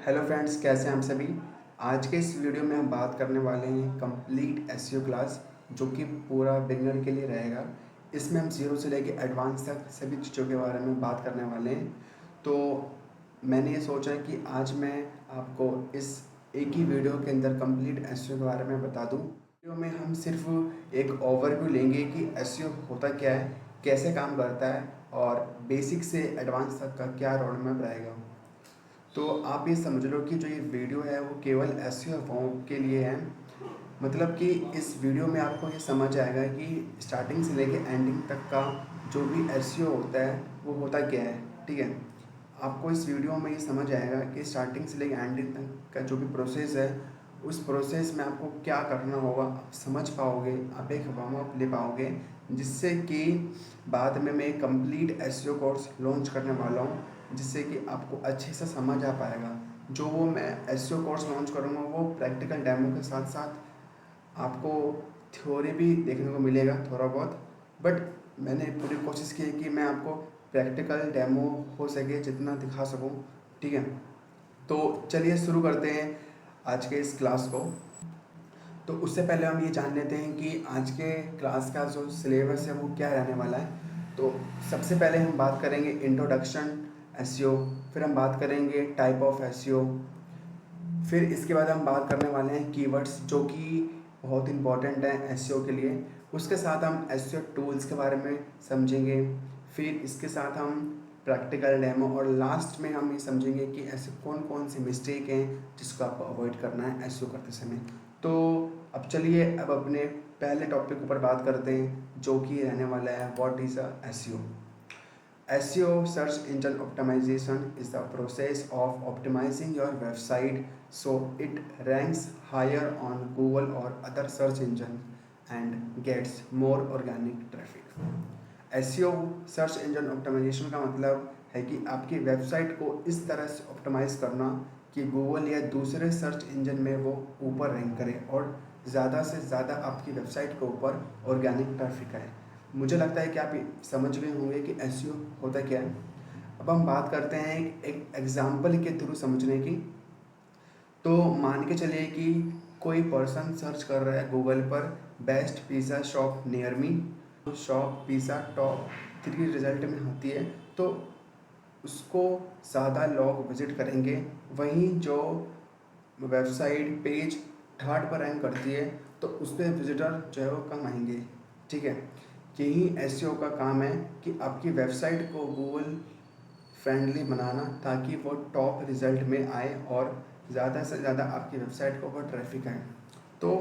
Hello friends, कैसे हैं हम सभी। आज के इस वीडियो में हम बात करने वाले हैं कंप्लीट एसईओ क्लास, जो कि पूरा बिगिनर के लिए रहेगा। इसमें हम जीरो से लेकर एडवांस तक सभी चीज़ों के बारे में बात करने वाले हैं। तो मैंने ये सोचा कि आज मैं आपको इस एक ही वीडियो के अंदर कंप्लीट एसईओ के बारे में बता दूं। वीडियो में हम सिर्फ एक ओवरव्यू लेंगे कि एसईओ होता क्या है, कैसे काम करता है और बेसिक से एडवांस तक का क्या रोड मैप रहेगा। तो आप ये समझ लो कि जो ये वीडियो है वो केवल एसईओ फॉर्म के लिए है। मतलब कि इस वीडियो में आपको ये समझ आएगा कि स्टार्टिंग से लेके एंडिंग तक का जो भी एसईओ होता है वो होता क्या है। ठीक है, आपको इस वीडियो में ये समझ आएगा कि स्टार्टिंग से लेके एंडिंग तक का जो भी प्रोसेस है, उस प्रोसेस में आपको क्या करना होगा आप समझ पाओगे, आप एक वार्म अप ले पाओगे, जिससे कि बाद में मैं कंप्लीट एसईओ कोर्स लॉन्च करने वाला हूँ, जिससे कि आपको अच्छे से समझ आ पाएगा। जो वो मैं एसईओ कोर्स लॉन्च करूँगा वो प्रैक्टिकल डेमो के साथ साथ आपको थ्योरी भी देखने को मिलेगा थोड़ा बहुत। बट मैंने पूरी कोशिश की है कि मैं आपको प्रैक्टिकल डेमो हो सके जितना दिखा सकूं। ठीक है, तो चलिए शुरू करते हैं आज के इस क्लास को। तो उससे पहले हम ये जान लेते हैं कि आज के क्लास का जो सिलेबस है वो क्या रहने वाला है। तो सबसे पहले हम बात करेंगे इंट्रोडक्शन एसईओ, फिर हम बात करेंगे टाइप ऑफ एसईओ, फिर इसके बाद हम बात करने वाले हैं कीवर्ड्स, जो कि बहुत इंपॉर्टेंट है एसईओ के लिए। उसके साथ हम एसईओ टूल्स के बारे में समझेंगे, फिर इसके साथ हम प्रैक्टिकल डेमो, और लास्ट में हम ये समझेंगे कि ऐसे कौन कौन से मिस्टेक हैं जिसको आपको अवॉइड करना है एसईओ करते समय। तो अब चलिए अब अपने पहले टॉपिक ऊपर बात करते हैं, जो कि रहने वाला है what is a SEO. SEO, search engine optimization, is the process of optimizing your website so it ranks higher on Google or other search engine and gets more organic traffic. SEO search engine optimization का मतलब है कि आपकी website को इस तरह से optimise करना कि गूगल या दूसरे सर्च इंजन में वो ऊपर रैंक करे और ज़्यादा से ज़्यादा आपकी वेबसाइट के ऊपर ऑर्गेनिक ट्रैफिक आए। मुझे लगता है कि आप समझ गए होंगे कि एसईओ होता क्या है। अब हम बात करते हैं एक एग्जाम्पल के थ्रू समझने की। तो मान के चलिए कि कोई पर्सन सर्च कर रहा है गूगल पर best pizza shop near me. Shop pizza top 3 result में आती है, तो उसको ज़्यादा लोग विजिट करेंगे। वहीं जो वेबसाइट पेज थर्ड पर रैंक करती है तो उस पर विजिटर जो है वो कम आएंगे। ठीक है, यही एसईओ का काम है कि आपकी वेबसाइट को गूगल फ्रेंडली बनाना ताकि वो टॉप रिजल्ट में आए और ज़्यादा से ज़्यादा आपकी वेबसाइट के ऊपर ट्रैफिक आए। तो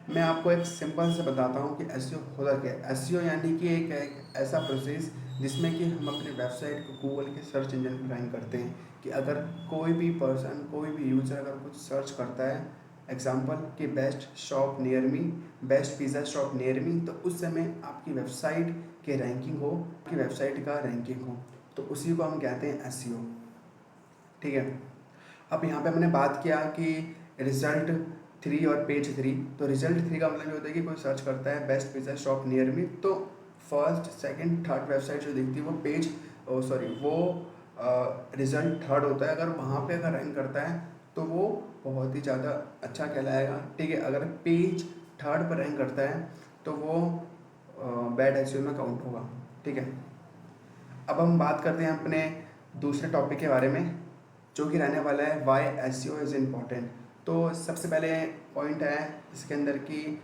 मैं आपको एक सिंपल से बताता हूँ कि एसईओ होता क्या है। एसईओ यानी कि एक ऐसा प्रोसेस जिसमें कि हम अपनी वेबसाइट को गूगल के सर्च इंजन पर रैंक करते हैं। कि अगर कोई भी पर्सन, कोई भी यूज़र अगर कुछ सर्च करता है, एग्जांपल कि best shop near me, best pizza shop near me, तो उस समय आपकी वेबसाइट के रैंकिंग हो, आपकी वेबसाइट का रैंकिंग हो, तो उसी को हम कहते हैं एसईओ। ठीक है, अब यहाँ पे हमने बात किया कि रिजल्ट 3 और पेज 3। तो रिजल्ट 3 का मतलब ये होता है कि कोई सर्च करता है best pizza shop near me, तो फर्स्ट सेकंड थर्ड वेबसाइट जो दिखती है वो पेज सॉरी वो रिजल्ट थर्ड होता है। अगर वहाँ पे अगर रैंक करता है तो वो बहुत ही ज़्यादा अच्छा कहलाएगा। ठीक है, अगर पेज थर्ड पर रैंक करता है तो वो बैड एसईओ में काउंट होगा। ठीक है, अब हम बात करते हैं अपने दूसरे टॉपिक के बारे में, जो कि रहने वाला है वाई एसईओ इज़ इम्पॉर्टेंट। तो सबसे पहले पॉइंट है इसके अंदर कि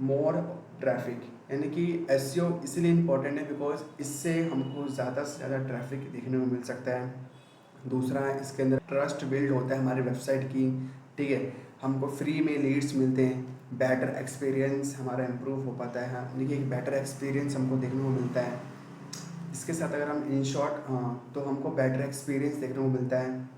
मोर ट्रैफिक, यानी कि एसईओ इसलिए इम्पॉर्टेंट है बिकॉज इससे हमको ज़्यादा से ज़्यादा ट्रैफिक देखने को मिल सकता है। दूसरा है इसके अंदर ट्रस्ट बिल्ड होता है हमारी वेबसाइट की। ठीक है, हमको फ्री में लीड्स मिलते हैं, बेटर एक्सपीरियंस हमारा इम्प्रूव हो पाता है। यानी कि एक बेटर एक्सपीरियंस हमको देखने को मिलता है। इसके साथ अगर हम इन शॉर्ट तो हमको बेटर एक्सपीरियंस देखने को मिलता है।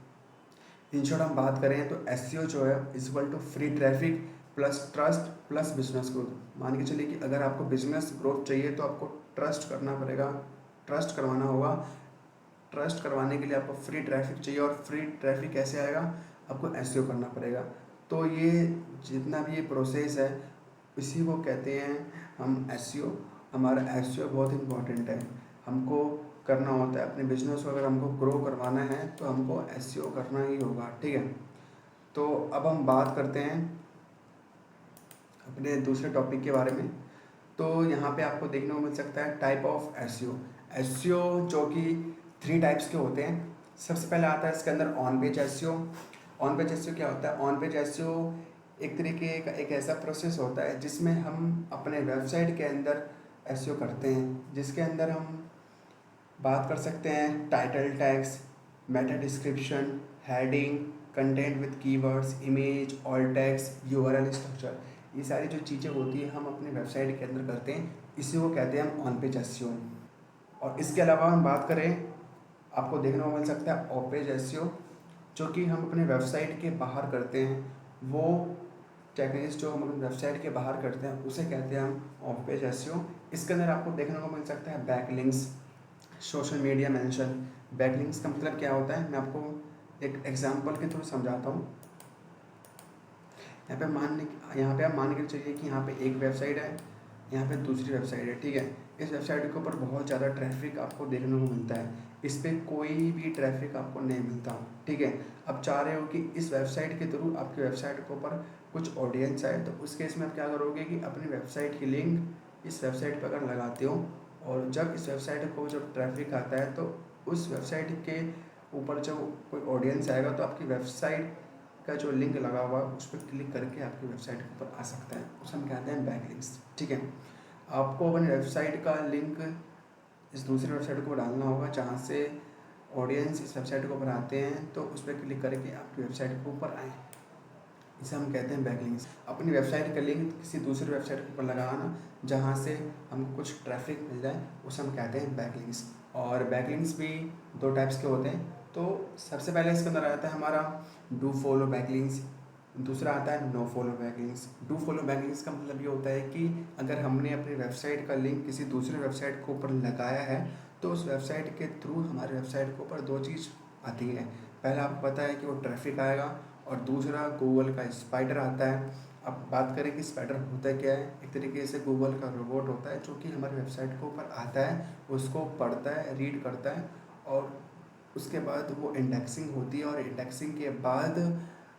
इन शॉर्ट हम बात करें तो एसईओ जो है equal to free traffic plus trust plus business growth. मान के चलिए कि अगर आपको बिजनेस ग्रोथ चाहिए तो आपको ट्रस्ट करना पड़ेगा, ट्रस्ट करवाना होगा। ट्रस्ट करवाने के लिए आपको फ्री ट्रैफिक चाहिए, और फ्री ट्रैफिक कैसे आएगा, आपको एसईओ करना पड़ेगा। तो ये जितना भी ये प्रोसेस है इसी को कहते हैं हम एसईओ। हमारा एसईओ बहुत इम्पोर्टेंट है। हमको करना होता है, अपने बिजनेस को अगर हमको ग्रो करवाना है तो हमको एसईओ करना ही होगा, ठीक है। तो अब हम बात करते हैं अपने दूसरे टॉपिक के बारे में। तो यहाँ पे आपको देखने को मिल सकता है टाइप ऑफ एसईओ। एसईओ जो कि 3 टाइप्स के होते हैं। सबसे पहले आता है इसके अंदर on page SEO. On page SEO क्या होता है? ऑन पेज एसईओ एक तरीके का एक ऐसा प्रोसेस होता है जिसमें हम अपने वेबसाइट के अंदर एसईओ करते हैं, जिसके अंदर हम बात कर सकते हैं title tags, Meta description, heading, content with keywords, image, all tags, URL structure. ये सारी जो चीज़ें होती है हम अपने वेबसाइट के अंदर करते हैं, इसी को कहते हैं हम ऑन पेज एसईओ। और इसके अलावा हम बात करें, आपको देखने को मिल सकता है ऑफ पेज एसईओ, जो कि हम अपने वेबसाइट के बाहर करते हैं। वो टेक्निक्स जो हम अपनी वेबसाइट के बाहर करते हैं उसे कहते हैं हम ऑफ पेज एसईओ। इसके अंदर आपको देखने को मिल सकता है backlinks, social media mention. Backlinks का मतलब क्या होता है, मैं आपको एक एग्जांपल के थ्रू समझाता हूँ। यहाँ पे आप मान के चलिए कि यहाँ पे एक वेबसाइट है, यहाँ पे दूसरी वेबसाइट है, ठीक है। इस वेबसाइट के ऊपर बहुत ज़्यादा ट्रैफिक आपको देखने को मिलता है, इस पर कोई भी ट्रैफिक आपको नहीं मिलता, ठीक है। अब चाह रहे हो कि इस वेबसाइट के थ्रू आपकी वेबसाइट के ऊपर कुछ ऑडियंस आए, तो उस केस में आप क्या करोगे कि अपनी वेबसाइट की लिंक इस वेबसाइट पर अगर लगाते हो और जब इस वेबसाइट को जब ट्रैफिक आता है तो उस वेबसाइट के ऊपर जब कोई ऑडियंस आएगा तो आपकी वेबसाइट का जो लिंक लगा हुआ है उस पर क्लिक करके आपकी वेबसाइट के ऊपर आ सकता है, उसे हम कहते हैं बैकलिंक्स, ठीक है। आपको अपनी वेबसाइट का लिंक इस दूसरी वेबसाइट को डालना होगा जहाँ से ऑडियंस इस वेबसाइट के ऊपर आते हैं, तो उस पर क्लिक करके आपकी वेबसाइट के ऊपर आए, इसे हम कहते हैं बैकलिंक्स। अपनी वेबसाइट का लिंक किसी दूसरी वेबसाइट के ऊपर लगाना जहाँ से हमको कुछ ट्रैफिक मिल जाए, उसे हम कहते हैं बैकलिंक्स। और बैकलिंक्स भी 2 टाइप्स के होते हैं। तो सबसे पहले इसके अंदर आता है हमारा डू फॉलो बैकलिंक्स, दूसरा आता है no follow backlinks. Do follow backlinks का मतलब ये होता है कि अगर हमने अपनी वेबसाइट का लिंक किसी दूसरी वेबसाइट के ऊपर लगाया है तो उस वेबसाइट के थ्रू हमारी वेबसाइट के ऊपर 2 चीज़ आती है। पहला आपको पता है कि वो ट्रैफिक आएगा और दूसरा गूगल का स्पाइडर आता है। अब बात करें कि स्पाइडर होता क्या है, एक तरीके से गूगल का रोबोट होता है जो कि हमारी वेबसाइट के ऊपर आता है, उसको पढ़ता है, रीड करता है और उसके बाद वो इंडेक्सिंग होती है और इंडेक्सिंग के बाद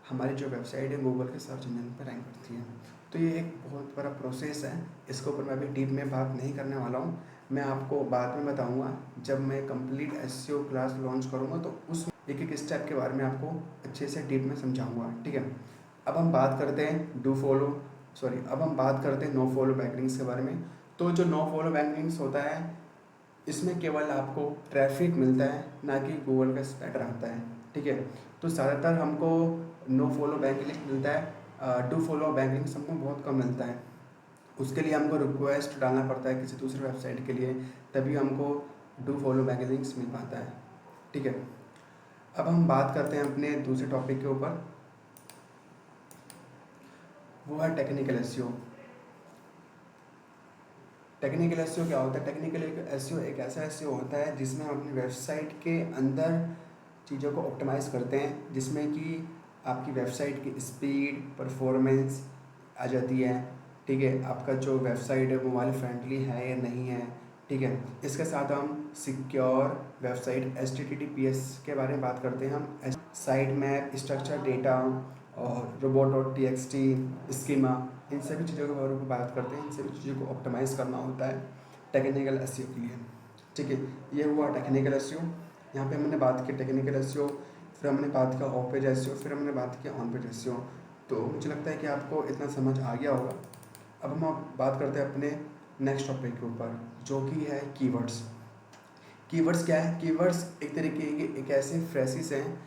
हमारी जो वेबसाइट है गूगल के सर्च इंजन पर रैंक करती है। तो ये एक बहुत बड़ा प्रोसेस है, इसके ऊपर मैं अभी डीप में बात नहीं करने वाला हूँ। मैं आपको बाद में बताऊँगा जब मैं कंप्लीट एसईओ क्लास लॉन्च करूँगा, तो उस एक एक स्टेप के बारे में आपको अच्छे से डीप में समझाऊँगा, ठीक है। अब हम बात करते हैं अब हम बात करते हैं नो फॉलो बैकलिंक्स के बारे में। तो जो नो फॉलो बैकलिंक्स होता है इसमें केवल आपको ट्रैफिक मिलता है, ना कि गूगल का स्पैटर आता है, ठीक है। तो ज़्यादातर हमको नो फॉलो बैकलिंक मिलता है, डू फॉलो बैकलिंक्स हमको बहुत कम मिलता है। उसके लिए हमको रिक्वेस्ट डालना पड़ता है किसी दूसरी वेबसाइट के लिए, तभी हमको डू फॉलो बैकलिंक्स मिल पाता है, ठीक है। अब हम बात करते हैं अपने दूसरे टॉपिक के ऊपर, वो है टेक्निकल एसईओ। टेक्निकल एसईओ क्या होता है? टेक्निकल एसईओ एक ऐसा एसईओ होता है जिसमें हम अपनी वेबसाइट के अंदर चीज़ों को ऑप्टिमाइज़ करते हैं, जिसमें कि आपकी वेबसाइट की स्पीड, परफॉर्मेंस आ जाती है, ठीक है। आपका जो वेबसाइट है मोबाइल फ्रेंडली है या नहीं है, ठीक है। इसके साथ हम सिक्योर वेबसाइट HTTPS के बारे में बात करते हैं। हम साइट मैप, स्ट्रक्चर डेटा और robot.txt, स्कीमा, इन सभी चीज़ों के बारे में बात करते हैं। इन सभी चीज़ों को ऑप्टिमाइज़ करना होता है टेक्निकल एसईओ के लिए, ठीक है। ये हुआ टेक्निकल एसईओ। यहाँ पे हमने बात की टेक्निकल एसईओ, फिर हमने बात किया ऑफ पेज एसईओ, फिर हमने बात किया ऑन पेज एसईओ। तो मुझे लगता है कि आपको इतना समझ आ गया होगा। अब हम बात करते हैं अपने नेक्स्ट टॉपिक के ऊपर, जो कि है कीवर्ड्स। कीवर्ड्स क्या है? कीवर्ड्स एक तरीके के एक ऐसे फ्रेसेस हैं,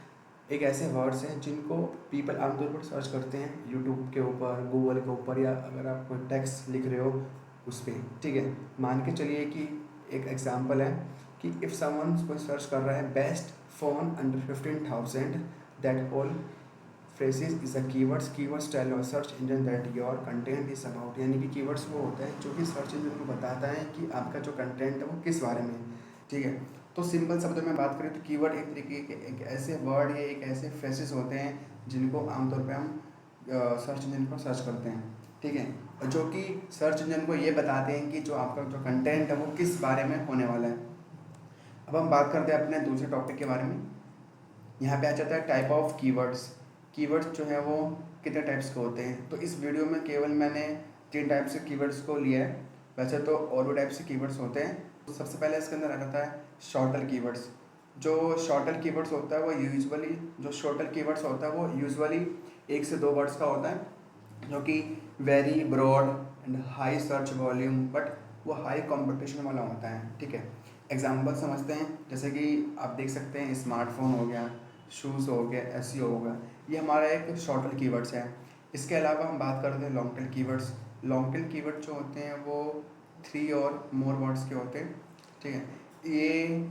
एक ऐसे वर्ड्स हैं जिनको पीपल आमतौर पर सर्च करते हैं यूट्यूब के ऊपर, गूगल के ऊपर, या अगर आप कोई टेक्स्ट लिख रहे हो उस पर, ठीक है। मान के चलिए कि एक एग्जांपल है कि इफ़ समवन कोई सर्च कर रहा है best phone under 15,000, that all phrases is a keywords. Keywords tell your search engine that your content is about. यानी कि कीवर्ड्स वो होता है जो कि सर्च इंजन को बताता है कि आपका जो कंटेंट है वो किस बारे में है, ठीक है। तो सिंपल शब्दों में बात करें तो कीवर्ड एक तरीके के एक ऐसे वर्ड या एक ऐसे फ्रेसेस होते हैं जिनको आमतौर पे हम सर्च इंजन पर सर्च करते हैं, ठीक है। और जो कि सर्च इंजन को ये बताते हैं कि जो आपका जो कंटेंट है वो किस बारे में होने वाला है। अब हम बात करते हैं अपने दूसरे टॉपिक के बारे में। यहाँ पे आ जाता है टाइप ऑफ कीवर्ड्स। कीवर्ड्स जो है वो कितने टाइप्स के होते हैं, तो इस वीडियो में केवल मैंने 3 टाइप्स के कीवर्ड्स को लिया है। वैसे तो और भी टाइप्स के कीवर्ड्स होते हैं। तो सबसे पहले इसके अंदर आ जाता है शॉर्टर कीवर्ड्स। जो शॉर्टर कीवर्ड्स होता है वो यूजुअली जो शॉर्टर कीवर्ड्स होता है वो यूजुअली 1 से 2 वर्ड्स का होता है, जो कि very broad and high search volume, but वो हाई कंपटीशन वाला होता है। ठीक है, एग्जाम्पल समझते हैं। जैसे कि आप देख सकते हैं स्मार्टफोन हो गया, शूज़ हो गया, एसईओ हो गया, ये हमारा एक शॉर्ट टेल कीवर्ड्स है। इसके अलावा हम बात करते हैं long tail keywords. Long tail keyword जो होते हैं वो 3 और मोर वर्ड्स के होते हैं। ठीक है, ये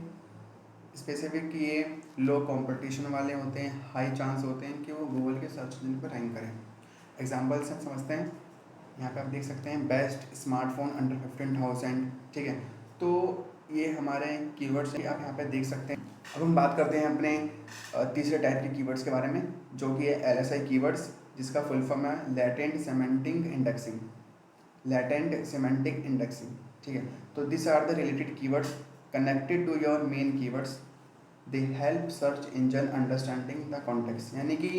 स्पेसिफिक ये लो कंपटीशन वाले होते हैं, हाई चांस होते हैं कि वो गूगल के सर्च इंजन पर रैंक करें। एग्जाम्पल से समझते हैं। यहाँ पे आप देख सकते हैं बेस्ट स्मार्टफोन अंडर 15,000। ठीक है, तो ये हमारे कीवर्ड्स हैं, आप यहाँ पे देख सकते हैं। अब हम बात करते हैं अपने तीसरे टाइप के कीवर्ड्स के बारे में, जो कि है LSI कीवर्ड्स, जिसका फुल फॉर्म है latent semantic indexing. Latent semantic indexing. ठीक है, तो this are the related keywords connected to your main keywords. They help search engine understanding the context. यानी कि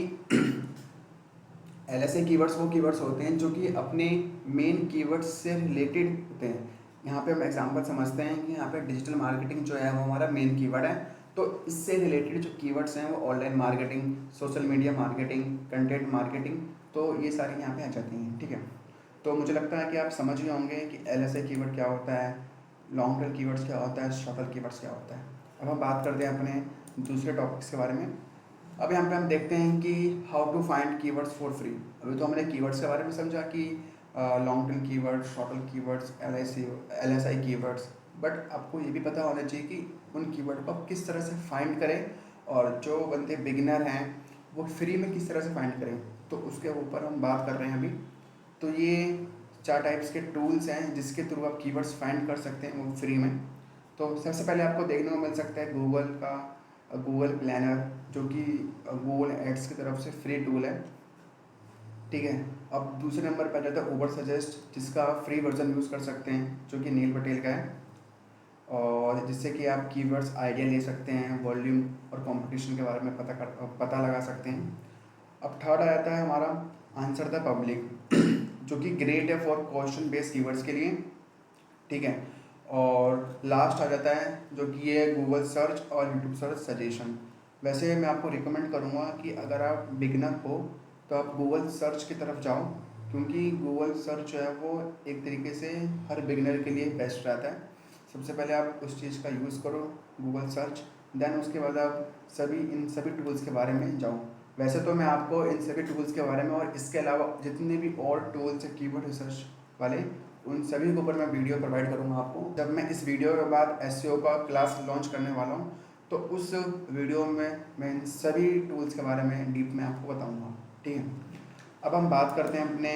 LSA कीवर्ड्स वो कीवर्ड्स होते हैं जो कि अपने मेन कीवर्ड्स से रिलेटेड होते हैं। यहाँ पे हम एग्जांपल समझते हैं कि यहाँ पे डिजिटल मार्केटिंग जो है वो हमारा मेन कीवर्ड है। तो इससे रिलेटेड जो कीवर्ड्स हैं वो online marketing, social media marketing, content marketing, तो ये सारी यहाँ पे आ जाती हैं। ठीक है, तो मुझे लगता है कि आप समझ गए होंगे कि LSA कीवर्ड क्या होता है, लॉन्ग टेल कीवर्ड्स क्या होता है, शॉर्ट टेल कीवर्ड्स क्या होता है। अब हम बात करते हैं अपने दूसरे टॉपिक्स के बारे में। अब यहाँ पे हम देखते हैं कि how to find keywords for free. अभी तो हमने कीवर्ड्स के बारे में समझा कि long tail keywords, short tail keywords, LSI keywords, but आपको ये भी पता होना चाहिए कि उन कीवर्ड को आप किस तरह से फाइंड करें, और जो बंदे बिगिनर हैं वो फ्री में किस तरह से फाइंड करें, तो उसके ऊपर हम बात कर रहे हैं अभी। तो ये 4 टाइप्स के टूल्स हैं जिसके थ्रू आप कीवर्ड्स फाइंड कर सकते हैं वो फ्री में। तो सबसे पहले आपको देखने को मिल सकता है गूगल का गूगल प्लानर, जो कि गूगल एड्स की तरफ से फ्री टूल है। ठीक है, अब दूसरे नंबर पर जाता है उबर सजेस्ट, जिसका आप फ्री वर्जन यूज़ कर सकते हैं, जो कि नील पटेल का है, और जिससे कि आप कीवर्ड्स आइडिया ले सकते हैं, वॉल्यूम और कंपटीशन के बारे में पता लगा सकते हैं। अब थर्ड आ जाता है हमारा आंसर द पब्लिक, जो कि ग्रेट है फॉर क्वेश्चन बेस्ड कीवर्ड्स के लिए। ठीक है, और लास्ट आ जाता है जो कि ये गूगल सर्च और यूट्यूब सर्च सजेशन। वैसे मैं आपको रिकमेंड करूँगा कि अगर आप बिगनर हो तो आप गूगल सर्च की तरफ जाओ, क्योंकि गूगल सर्च जो है वो एक तरीके से हर बिगनर के लिए बेस्ट रहता है। सबसे पहले आप उस चीज़ का यूज़ करो, गूगल सर्च, देन उसके बाद आप इन सभी टूल्स के बारे में जाओ। वैसे तो मैं आपको इन सभी टूल्स के बारे में और इसके अलावा जितने भी और टूल्स हैं कीवर्ड रिसर्च वाले, उन सभी के ऊपर मैं वीडियो प्रोवाइड करूँगा आपको। जब मैं इस वीडियो के बाद एसईओ का क्लास लॉन्च करने वाला हूँ, तो उस वीडियो में मैं इन सभी टूल्स के बारे में डीप में आपको बताऊँगा। ठीक है, अब हम बात करते हैं अपने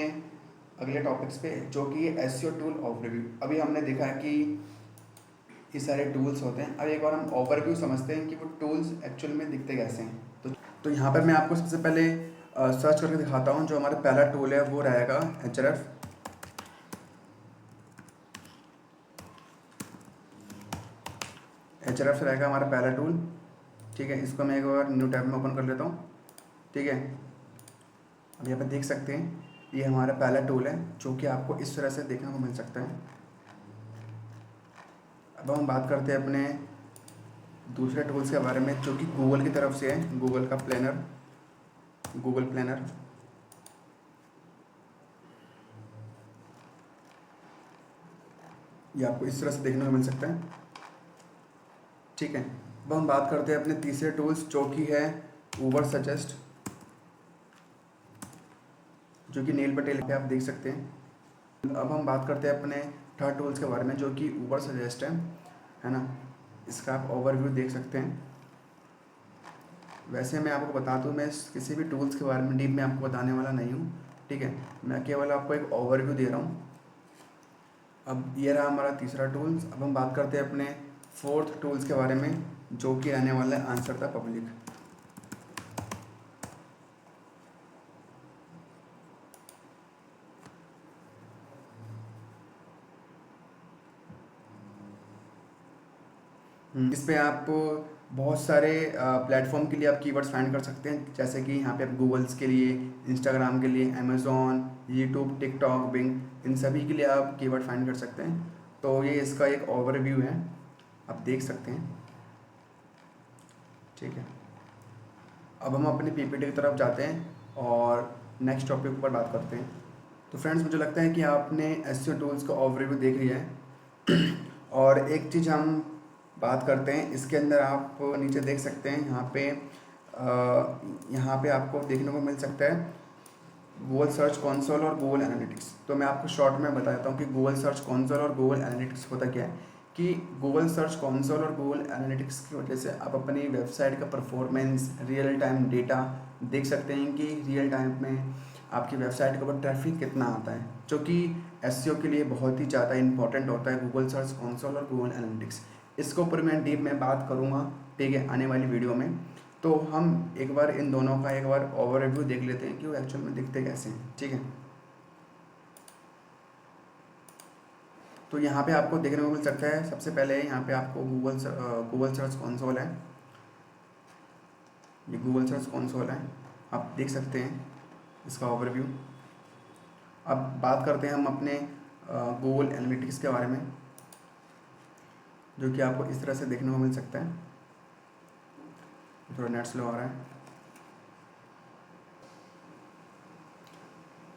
अगले टॉपिक्स पे, जो कि एसईओ टूल ओवरव्यू। अभी हमने देखा है कि ये सारे टूल्स होते हैं। अब एक बार हम ओवरव्यू समझते हैं कि वो टूल्स एक्चुअल में दिखते कैसे हैं। तो यहाँ पर मैं आपको सबसे पहले सर्च करके दिखाता हूँ। जो हमारा पहला टूल है वो रहेगा Href। Href रहेगा हमारा पहला टूल। ठीक है, इसको मैं एक बार न्यू टैब में ओपन कर लेता हूँ। ठीक है, अब यहाँ पर देख सकते हैं ये हमारा पहला टूल है, जो कि आपको इस तरह से देखने को मिल सकता है। अब हम बात करते हैं अपने दूसरे टूल्स के बारे में, जो कि गूगल की तरफ से है, गूगल का प्लानर, गूगल प्लानर। ये आपको इस तरह से देखने को मिल सकता है। ठीक है, अब हम बात करते हैं अपने तीसरे टूल्स, जो कि है उबर सजेस्ट, जो कि नील पटेल पे आप देख सकते हैं। अब हम बात करते हैं अपने थर्ड टूल्स के बारे में, जो कि उबर सजेस्ट है ना। इसका आप ओवरव्यू देख सकते हैं। वैसे मैं आपको बता दूं, मैं किसी भी टूल्स के बारे में डीप में आपको बताने वाला नहीं हूँ। ठीक है, मैं केवल आपको एक ओवरव्यू दे रहा हूँ। अब ये रहा हमारा तीसरा टूल्स। अब हम बात करते हैं अपने फोर्थ टूल्स के बारे में, जो कि आने वाला है आंसर द पब्लिक। इस पे आप बहुत सारे प्लेटफॉर्म के लिए आप कीवर्ड्स फाइंड कर सकते हैं, जैसे कि यहाँ पे आप गूगल्स के लिए, इंस्टाग्राम के लिए, अमेज़ॉन, यूट्यूब, टिकटॉक, बिंग, इन सभी के लिए आप कीवर्ड फाइंड कर सकते हैं। तो ये इसका एक ओवरव्यू है, आप देख सकते हैं। ठीक है, अब हम अपनी पीपीटी की तरफ जाते हैं और नेक्स्ट टॉपिक पर बात करते हैं। तो फ्रेंड्स, मुझे लगता है कि आपने एसईओ टूल्स का ओवरव्यू देख लिया है। और एक चीज़ हम बात करते हैं, इसके अंदर आप नीचे देख सकते हैं, यहाँ पे आपको देखने को मिल सकता है गूगल सर्च कंसोल और गूगल एनालिटिक्स। तो मैं आपको शॉर्ट में बता देता हूँ कि गूगल सर्च कंसोल और गूगल एनालिटिक्स होता क्या है। कि गूगल सर्च कंसोल और गूगल एनालिटिक्स की वजह से आप अपनी वेबसाइट का परफॉर्मेंस, रियल टाइम डेटा देख सकते हैं कि रियल टाइम में आपकी वेबसाइट के ऊपर ट्रैफिक कितना आता है, जो कि एसईओ के लिए बहुत ही ज़्यादा इंपॉर्टेंट होता है, गूगल सर्च कंसोल और गूगल एनालिटिक्स। इसके ऊपर मैं डीप में बात करूँगा, ठीक है, आने वाली वीडियो में। तो हम एक बार इन दोनों का एक बार ओवरव्यू देख लेते हैं कि वो एक्चुअल में दिखते कैसे हैं। ठीक है, तो यहाँ पे आपको देखने को मिल सकता है, सबसे पहले यहाँ पे आपको गूगल सर्च कंसोल है, ये गूगल सर्च कंसोल है, आप देख सकते हैं इसका ओवरव्यू। अब बात करते हैं हम अपने गूगल एनालिटिक्स के बारे में, जो कि आपको इस तरह से देखने को मिल सकता है। थोड़ा नेट स्लो आ रहा है।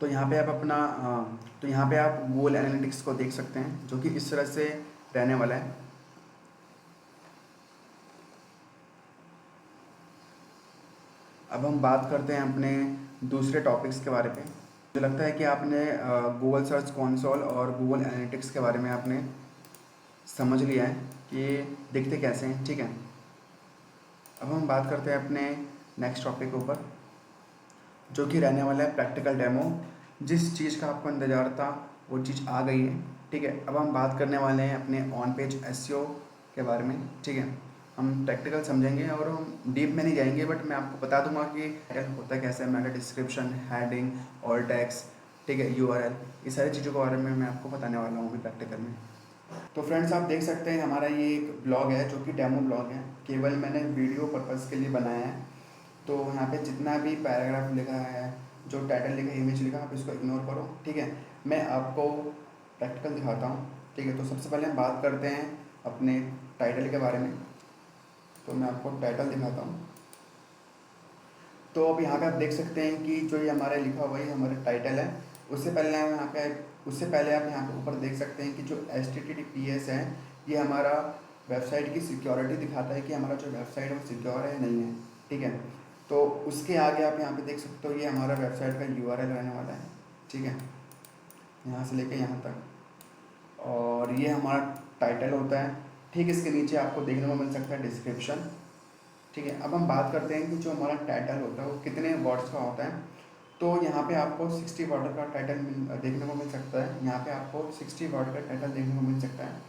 तो यहाँ पे आप तो यहाँ पे आप गूगल एनालिटिक्स को देख सकते हैं, जो कि इस तरह से रहने वाला है। अब हम बात करते हैं अपने दूसरे टॉपिक्स के बारे में। मुझे लगता है कि आपने गूगल सर्च कंसोल और गूगल एनालिटिक्स के बारे में आपने समझ लिया है कि ये दिखते कैसे हैं। ठीक है, अब हम बात करते हैं अपने नेक्स्ट टॉपिक के ऊपर, जो कि रहने वाला है प्रैक्टिकल डेमो। जिस चीज़ का आपको इंतज़ार था वो चीज़ आ गई है। ठीक है, अब हम बात करने वाले हैं अपने ऑन पेज एसईओ के बारे में। ठीक है, हम प्रैक्टिकल समझेंगे और हम डीप में नहीं जाएंगे, बट मैं आपको बता दूंगा कि होता कैसे है, Meta description, heading, all tags, ठीक है, यूआरएल, ये सारी चीज़ों के बारे में मैं आपको बताने वाला हूँ अभी प्रैक्टिकल में। तो फ्रेंड्स, आप देख सकते हैं हमारा ये एक ब्लॉग है, जो कि डेमो ब्लॉग है, केवल मैंने वीडियो पर्पज़ के लिए बनाया है। तो यहाँ पे जितना भी पैराग्राफ लिखा है, जो टाइटल लिखा है, इमेज लिखा है, आप इसको इग्नोर करो। ठीक है, मैं आपको प्रैक्टिकल दिखाता हूँ। ठीक है, तो सबसे पहले हम बात करते हैं अपने टाइटल के बारे में। तो मैं आपको टाइटल दिखाता हूँ। तो अब यहाँ पे आप देख सकते हैं कि जो ये हमारा लिखा हुआ है हमारा टाइटल है। उससे पहले आप यहाँ पे ऊपर देख सकते हैं कि जो HTTPS है, ये हमारा वेबसाइट की सिक्योरिटी दिखाता है कि हमारा जो वेबसाइट है वो सिक्योर है नहीं है। ठीक है, तो उसके आगे आप यहाँ पे देख सकते हो ये हमारा वेबसाइट का URL रहने वाला है। ठीक है, यहाँ से लेके यहाँ तक, और ये हमारा टाइटल होता है। ठीक, इसके नीचे आपको देखने को मिल सकता है डिस्क्रिप्शन। ठीक है, अब हम बात करते हैं कि जो हमारा टाइटल होता है वो कितने वर्ड्स का होता है। तो यहाँ पे आपको 60 वर्ड का टाइटल देखने को मिल सकता है। यहाँ पे आपको 60 वर्ड का टाइटल देखने को मिल सकता है।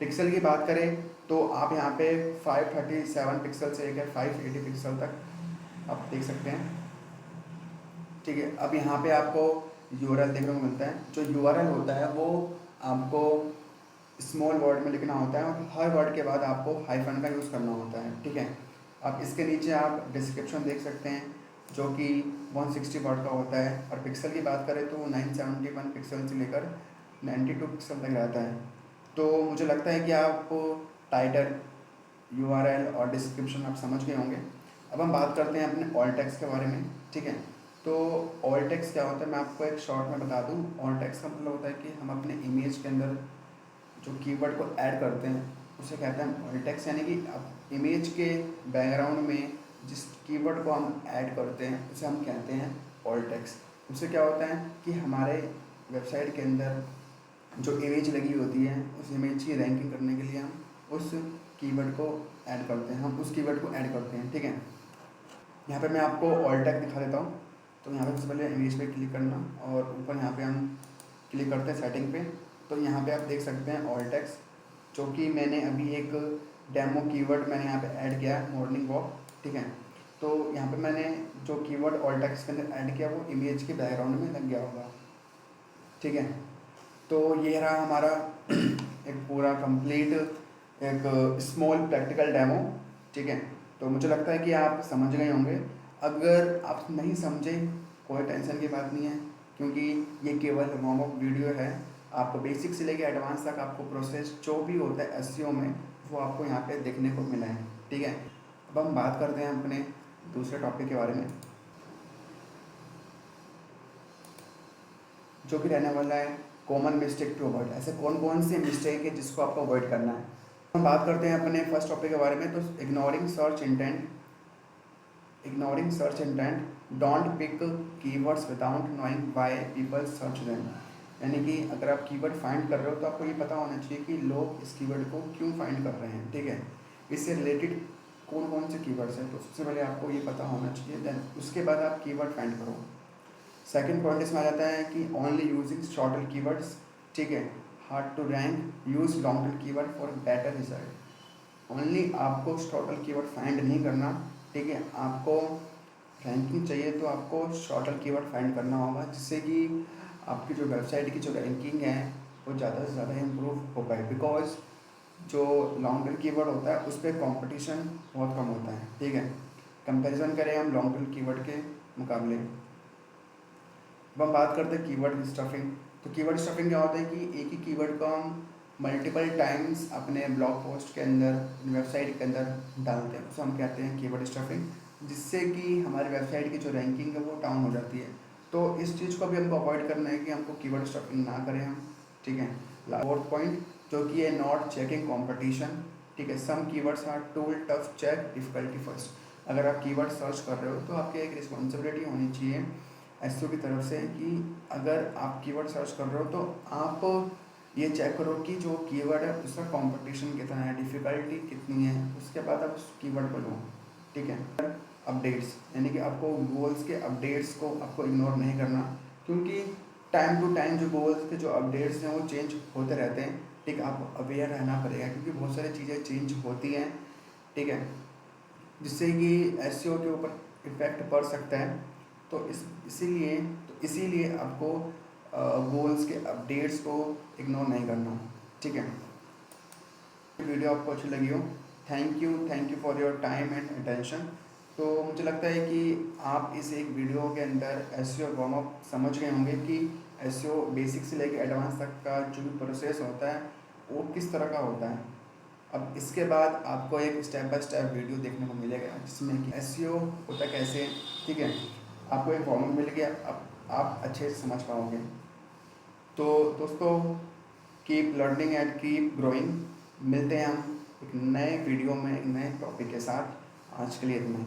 पिक्सल की बात करें तो आप यहाँ पे 537 पिक्सल से लेकर 580 पिक्सल तक आप देख सकते हैं। ठीक है, अब यहाँ पे आपको यूआरएल देखने को मिलता है। जो यूआरएल होता है वो आपको स्मॉल वर्ड में लिखना होता है और हर वर्ड के बाद आपको हाइफन का यूज़ करना होता है। ठीक है, अब इसके नीचे आप डिस्क्रिप्शन देख सकते हैं, जो कि 160 वर्ड का होता है। और पिक्सल की बात करें तो 971 पिक्सल से लेकर 92 पिक्सल तक रहता है। तो मुझे लगता है कि आप टाइटल, यूआरएल और डिस्क्रिप्शन आप समझ गए होंगे। अब हम बात करते हैं अपने ऑल टेक्स्ट के बारे में। ठीक है, तो ऑल टेक्स्ट क्या होता है मैं आपको एक शॉर्ट में बता दूं। ऑल टेक्स्ट का मतलब होता है कि हम अपने इमेज के अंदर जो कीवर्ड को ऐड करते हैं उसे कहते हैं ऑल टेक्स्ट, यानी कि अब इमेज के बैकग्राउंड में जिस कीवर्ड को हम ऐड करते हैं उसे हम कहते हैं ऑल टेक्स्ट। उससे क्या होता है कि हमारे वेबसाइट के अंदर जो इमेज लगी होती है उस इमेज की रैंकिंग करने के लिए हम उस कीवर्ड को ऐड करते हैं, हम उस कीवर्ड को ऐड करते हैं। ठीक है, यहाँ पे मैं आपको ऑल टैग दिखा देता हूँ। तो यहाँ पे सबसे पहले इमेज पे क्लिक करना और ऊपर यहाँ पे हम क्लिक करते हैं सेटिंग पे। तो यहाँ पे आप देख सकते हैं ऑल टैग्स, जो कि मैंने अभी एक डेमो कीवर्ड मैंने यहाँ पे ऐड किया है, मॉर्निंग वॉक। ठीक है, तो यहाँ पे मैंने जो कीवर्ड ऑल टैग्स के अंदर ऐड किया वो इमेज के बैकग्राउंड में लग गया होगा। ठीक है, तो ये रहा हमारा एक पूरा कंप्लीट एक स्मॉल प्रैक्टिकल डेमो, ठीक है। तो मुझे लगता है कि आप समझ गए होंगे। अगर आप नहीं समझे कोई टेंशन की बात नहीं है, क्योंकि ये केवल वार्म अप वीडियो है। आपको बेसिक से लेके एडवांस तक आपको प्रोसेस जो भी होता है एसईओ में वो आपको यहाँ पे देखने को मिला है, ठीक है। अब हम बात करते हैं अपने दूसरे टॉपिक के बारे में, जो कि रहने वाला है कॉमन मिस्टेक टू अवॉइड। ऐसे कौन कौन से मिस्टेक है जिसको आपको अवॉइड करना है। हम बात करते हैं अपने फर्स्ट टॉपिक के बारे में। तो ignoring search intent, don't pick keywords without knowing why people search them. यानी कि अगर आप कीवर्ड फाइंड कर रहे हो तो आपको ये पता होना चाहिए कि लोग इस कीवर्ड को क्यों फाइंड कर रहे हैं, ठीक है। इससे रिलेटेड कौन कौन से कीवर्ड्स हैं, तो सबसे पहले आपको ये पता होना चाहिए, देन उसके बाद आप कीवर्ड फाइंड करो। सेकंड पॉइंट इसमें आ जाता है कि ओनली यूजिंग शॉर्टर कीवर्ड्स, ठीक है। Hard to rank, use long term keyword for better result. Only आपको शॉर्टर कीवर्ड फाइंड नहीं करना, ठीक है। आपको रैंकिंग चाहिए तो आपको शॉर्टर कीवर्ड फाइंड करना होगा, जिससे कि आपकी जो वेबसाइट की जो रैंकिंग है वो ज़्यादा से ज़्यादा इम्प्रूव हो पाए। बिकॉज जो लॉन्ग टर्म कीवर्ड होता है उस पर कॉम्पिटिशन बहुत कम होता है, ठीक है। कंपैरिजन करें हम लॉन्ग टर्म कीवर्ड के मुकाबले। अब हम बात करते हैं कीवर्ड स्टफिंग। तो कीवर्ड स्टफिंग क्या होता है कि एक ही कीवर्ड को हम मल्टीपल टाइम्स अपने ब्लॉग पोस्ट के अंदर, वेबसाइट के अंदर डालते हैं, उसको हम कहते हैं कीवर्ड स्टफिंग, जिससे कि हमारी वेबसाइट की जो रैंकिंग है वो डाउन हो जाती है। तो इस चीज़ को भी हमको अवॉइड करना है कि हमको कीवर्ड स्टफिंग ना करें हम, ठीक है। फोर्थ पॉइंट जो कि है नॉट चेकिंग कॉम्पिटिशन, ठीक है। Some keywords are tool tough check difficulty first. अगर आप कीवर्ड सर्च कर रहे हो तो आपकी एक रिस्पॉन्सिबिलिटी होनी चाहिए एसईओ की तरफ से कि अगर आप कीवर्ड सर्च कर रहे हो तो आप ये चेक करो कि जो कीवर्ड है उसका कंपटीशन कितना है, डिफ़िकल्टी कितनी है, उसके बाद आप उस कीवर्ड को लो, ठीक है। अपडेट्स, यानी कि आपको गूगल्स के अपडेट्स को आपको इग्नोर नहीं करना, क्योंकि टाइम टू टाइम जो गूगल्स के जो अपडेट्स हैं वो चेंज होते रहते हैं, ठीक है। आपको अवेयर रहना पड़ेगा क्योंकि बहुत सारी चीज़ें चेंज होती हैं, ठीक है, जिससे कि एसईओ के ऊपर इफेक्ट पड़ सकता है। तो इसीलिए आपको गूगल्स के अपडेट्स को इग्नोर नहीं करना, ठीक है। वीडियो आपको अच्छी लगी हो, thank you for your time and attention. तो मुझे लगता है कि आप इस एक वीडियो के अंदर एसईओ वार्म अप समझ गए होंगे कि एसईओ बेसिक से लेकर एडवांस तक का जो भी प्रोसेस होता है वो किस तरह का होता है। अब इसके बाद आपको एक स्टेप बाय स्टेप वीडियो देखने को मिलेगा जिसमें कि एसईओ होता कैसे, ठीक है। आपको एक वार्म अप मिल गया, अब आप अच्छे से समझ पाओगे। तो दोस्तों, keep learning and keep growing. मिलते हैं हम एक नए वीडियो में एक नए टॉपिक के साथ। आज के लिए इतना ही।